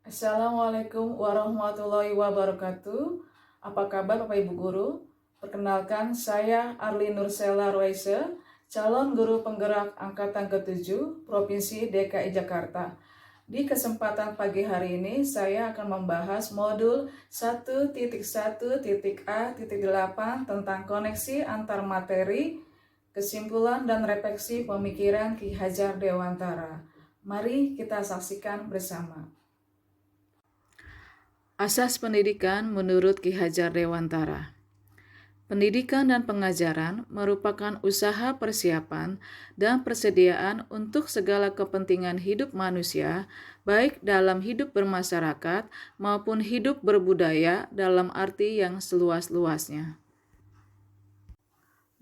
Assalamualaikum warahmatullahi wabarakatuh. Apa kabar Bapak Ibu Guru? Perkenalkan, saya Arlin Nursela Roise, calon guru penggerak Angkatan ke-7 Provinsi DKI Jakarta. Di kesempatan pagi hari ini, saya akan membahas modul 1.1.A.8 tentang koneksi antar materi, kesimpulan dan refleksi pemikiran Ki Hajar Dewantara. Mari kita saksikan bersama. Asas pendidikan menurut Ki Hajar Dewantara. Pendidikan dan pengajaran merupakan usaha persiapan dan persediaan untuk segala kepentingan hidup manusia, baik dalam hidup bermasyarakat maupun hidup berbudaya dalam arti yang seluas-luasnya.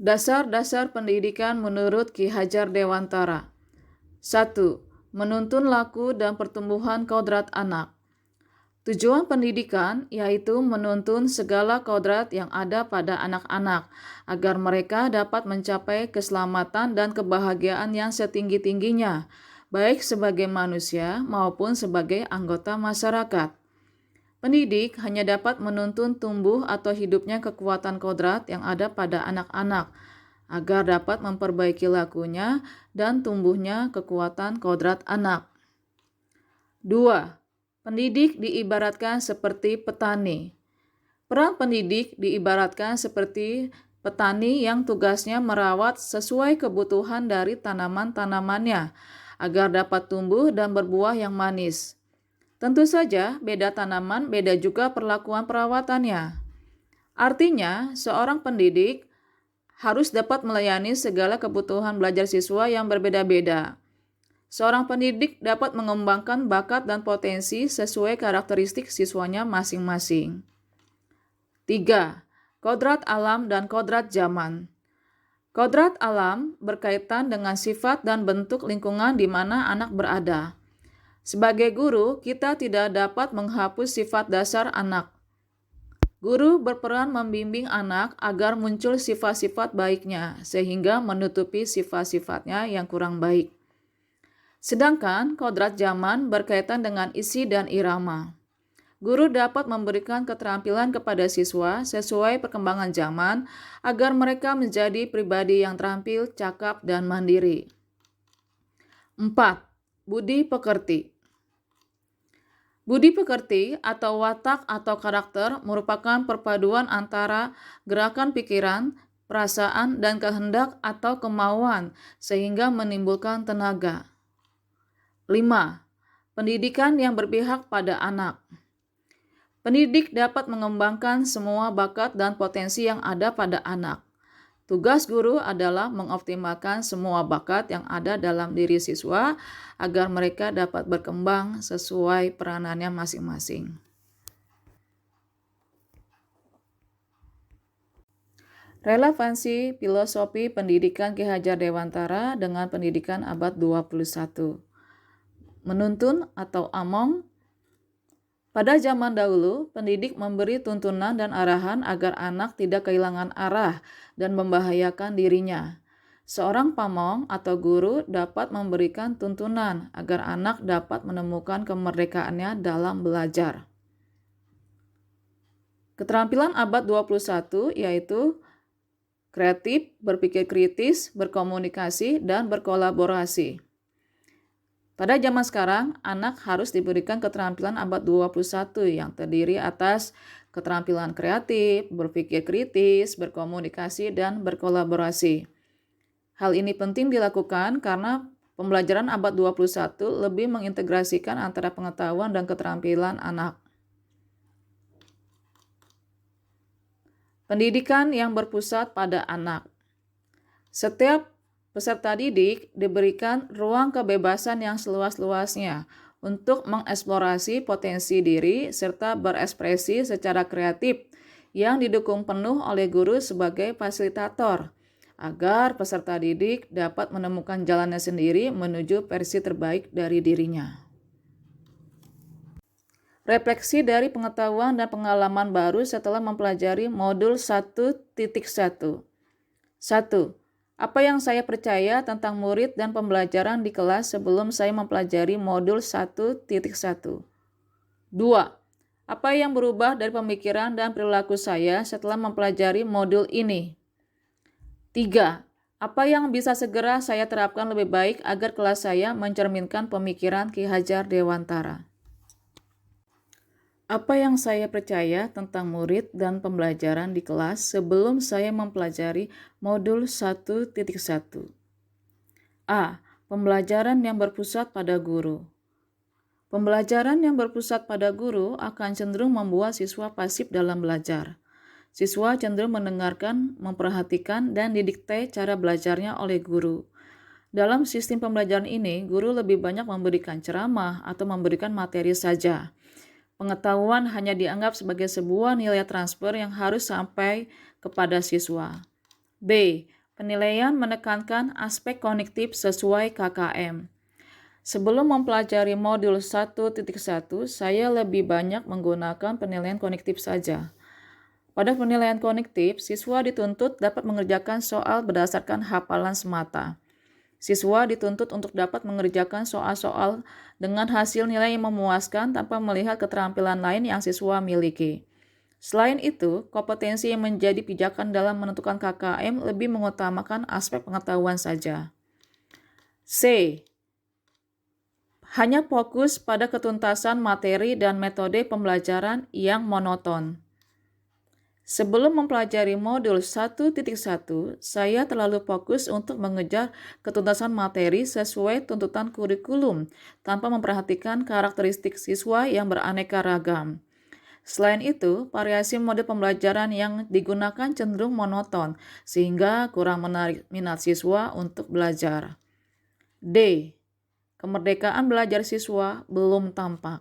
Dasar-dasar pendidikan menurut Ki Hajar Dewantara. 1. Menuntun laku dan pertumbuhan kodrat anak. Tujuan pendidikan yaitu menuntun segala kodrat yang ada pada anak-anak agar mereka dapat mencapai keselamatan dan kebahagiaan yang setinggi-tingginya, baik sebagai manusia maupun sebagai anggota masyarakat. Pendidik hanya dapat menuntun tumbuh atau hidupnya kekuatan kodrat yang ada pada anak-anak agar dapat memperbaiki lakunya dan tumbuhnya kekuatan kodrat anak. 2. Pendidik diibaratkan seperti petani. Peran pendidik diibaratkan seperti petani yang tugasnya merawat sesuai kebutuhan dari tanaman-tanamannya agar dapat tumbuh dan berbuah yang manis. Tentu saja, beda tanaman, beda juga perlakuan perawatannya. Artinya, seorang pendidik harus dapat melayani segala kebutuhan belajar siswa yang berbeda-beda. Seorang pendidik dapat mengembangkan bakat dan potensi sesuai karakteristik siswanya masing-masing. 3. Kodrat alam dan kodrat zaman. Kodrat alam berkaitan dengan sifat dan bentuk lingkungan di mana anak berada. Sebagai guru, kita tidak dapat menghapus sifat dasar anak. Guru berperan membimbing anak agar muncul sifat-sifat baiknya, sehingga menutupi sifat-sifatnya yang kurang baik. Sedangkan kodrat zaman berkaitan dengan isi dan irama. Guru dapat memberikan keterampilan kepada siswa sesuai perkembangan zaman agar mereka menjadi pribadi yang terampil, cakap, dan mandiri. 4. Budi pekerti. Budi pekerti atau watak atau karakter merupakan perpaduan antara gerakan pikiran, perasaan, dan kehendak atau kemauan sehingga menimbulkan tenaga. 5. Pendidikan yang berpihak pada anak. Pendidik dapat mengembangkan semua bakat dan potensi yang ada pada anak. Tugas guru adalah mengoptimalkan semua bakat yang ada dalam diri siswa agar mereka dapat berkembang sesuai peranannya masing-masing. Relevansi filosofi pendidikan Ki Hajar Dewantara dengan pendidikan abad 21. Menuntun atau among. Pada zaman dahulu, pendidik memberi tuntunan dan arahan agar anak tidak kehilangan arah dan membahayakan dirinya. Seorang pamong atau guru dapat memberikan tuntunan agar anak dapat menemukan kemerdekaannya dalam belajar. Keterampilan abad 21 yaitu kreatif, berpikir kritis, berkomunikasi, dan berkolaborasi. Pada zaman sekarang, anak harus diberikan keterampilan abad 21 yang terdiri atas keterampilan kreatif, berpikir kritis, berkomunikasi, dan berkolaborasi. Hal ini penting dilakukan karena pembelajaran abad 21 lebih mengintegrasikan antara pengetahuan dan keterampilan anak. Pendidikan yang berpusat pada anak. Setiap peserta didik diberikan ruang kebebasan yang seluas-luasnya untuk mengeksplorasi potensi diri serta berekspresi secara kreatif yang didukung penuh oleh guru sebagai fasilitator agar peserta didik dapat menemukan jalannya sendiri menuju versi terbaik dari dirinya. Refleksi dari pengetahuan dan pengalaman baru setelah mempelajari modul 1.1. 1. Apa yang saya percaya tentang murid dan pembelajaran di kelas sebelum saya mempelajari modul 1.1? 2. Apa yang berubah dari pemikiran dan perilaku saya setelah mempelajari modul ini? 3. Apa yang bisa segera saya terapkan lebih baik agar kelas saya mencerminkan pemikiran Ki Hajar Dewantara? Apa yang saya percaya tentang murid dan pembelajaran di kelas sebelum saya mempelajari modul 1.1? A. Pembelajaran yang berpusat pada guru. Pembelajaran yang berpusat pada guru akan cenderung membuat siswa pasif dalam belajar. Siswa cenderung mendengarkan, memperhatikan, dan didikte cara belajarnya oleh guru. Dalam sistem pembelajaran ini, guru lebih banyak memberikan ceramah atau memberikan materi saja. Pengetahuan hanya dianggap sebagai sebuah nilai transfer yang harus sampai kepada siswa. B. Penilaian menekankan aspek kognitif sesuai KKM. Sebelum mempelajari modul 1.1, saya lebih banyak menggunakan penilaian kognitif saja. Pada penilaian kognitif, siswa dituntut dapat mengerjakan soal berdasarkan hafalan semata. Siswa dituntut untuk dapat mengerjakan soal-soal dengan hasil nilai yang memuaskan tanpa melihat keterampilan lain yang siswa miliki. Selain itu, kompetensi yang menjadi pijakan dalam menentukan KKM lebih mengutamakan aspek pengetahuan saja. C. Hanya fokus pada ketuntasan materi dan metode pembelajaran yang monoton. Sebelum mempelajari modul 1.1, saya terlalu fokus untuk mengejar ketuntasan materi sesuai tuntutan kurikulum tanpa memperhatikan karakteristik siswa yang beraneka ragam. Selain itu, variasi mode pembelajaran yang digunakan cenderung monoton sehingga kurang menarik minat siswa untuk belajar. D. Kemerdekaan belajar siswa belum tampak.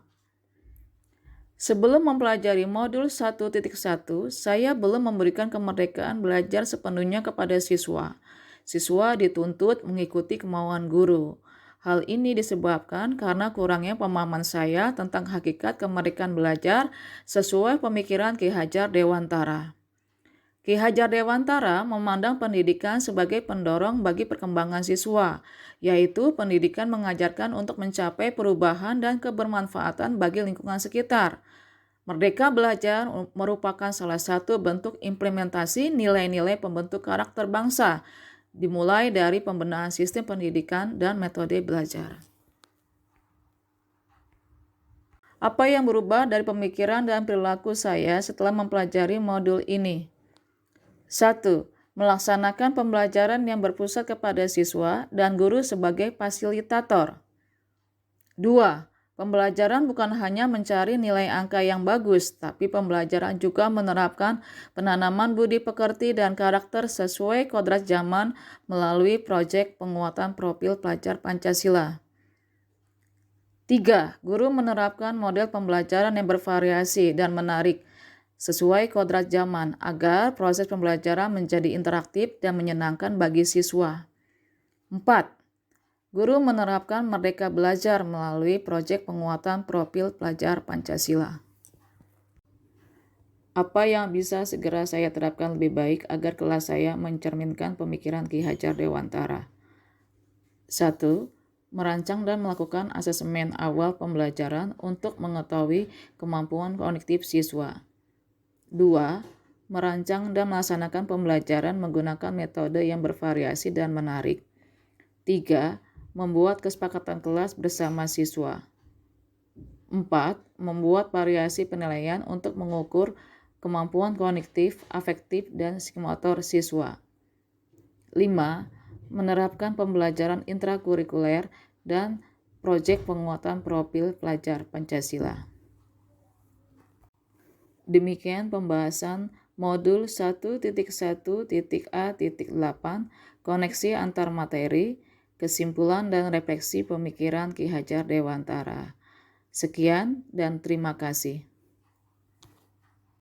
Sebelum mempelajari modul 1.1, saya belum memberikan kemerdekaan belajar sepenuhnya kepada siswa. Siswa dituntut mengikuti kemauan guru. Hal ini disebabkan karena kurangnya pemahaman saya tentang hakikat kemerdekaan belajar sesuai pemikiran Ki Hajar Dewantara. Ki Hajar Dewantara memandang pendidikan sebagai pendorong bagi perkembangan siswa, yaitu pendidikan mengajarkan untuk mencapai perubahan dan kebermanfaatan bagi lingkungan sekitar. Merdeka belajar merupakan salah satu bentuk implementasi nilai-nilai pembentuk karakter bangsa, dimulai dari pembenahan sistem pendidikan dan metode belajar. Apa yang berubah dari pemikiran dan perilaku saya setelah mempelajari modul ini? 1. Melaksanakan pembelajaran yang berpusat kepada siswa dan guru sebagai fasilitator. 2. Pembelajaran bukan hanya mencari nilai angka yang bagus, tapi pembelajaran juga menerapkan penanaman budi pekerti dan karakter sesuai kodrat zaman melalui proyek penguatan profil pelajar Pancasila. 3. Guru menerapkan model pembelajaran yang bervariasi dan menarik sesuai kodrat zaman agar proses pembelajaran menjadi interaktif dan menyenangkan bagi siswa. 4. Guru menerapkan merdeka belajar melalui proyek penguatan profil pelajar Pancasila. Apa yang bisa segera saya terapkan lebih baik agar kelas saya mencerminkan pemikiran Ki Hajar Dewantara? 1. Merancang dan melakukan asesmen awal pembelajaran untuk mengetahui kemampuan kognitif siswa. 2. Merancang dan melaksanakan pembelajaran menggunakan metode yang bervariasi dan menarik. 3. Membuat kesepakatan kelas bersama siswa. 4. Membuat variasi penilaian untuk mengukur kemampuan kognitif, afektif, dan psikomotor siswa. 5. Menerapkan pembelajaran intrakurikuler dan proyek penguatan profil pelajar Pancasila. Demikian pembahasan modul 1.1.A.8 koneksi antar materi, kesimpulan dan refleksi pemikiran Ki Hajar Dewantara. Sekian dan terima kasih.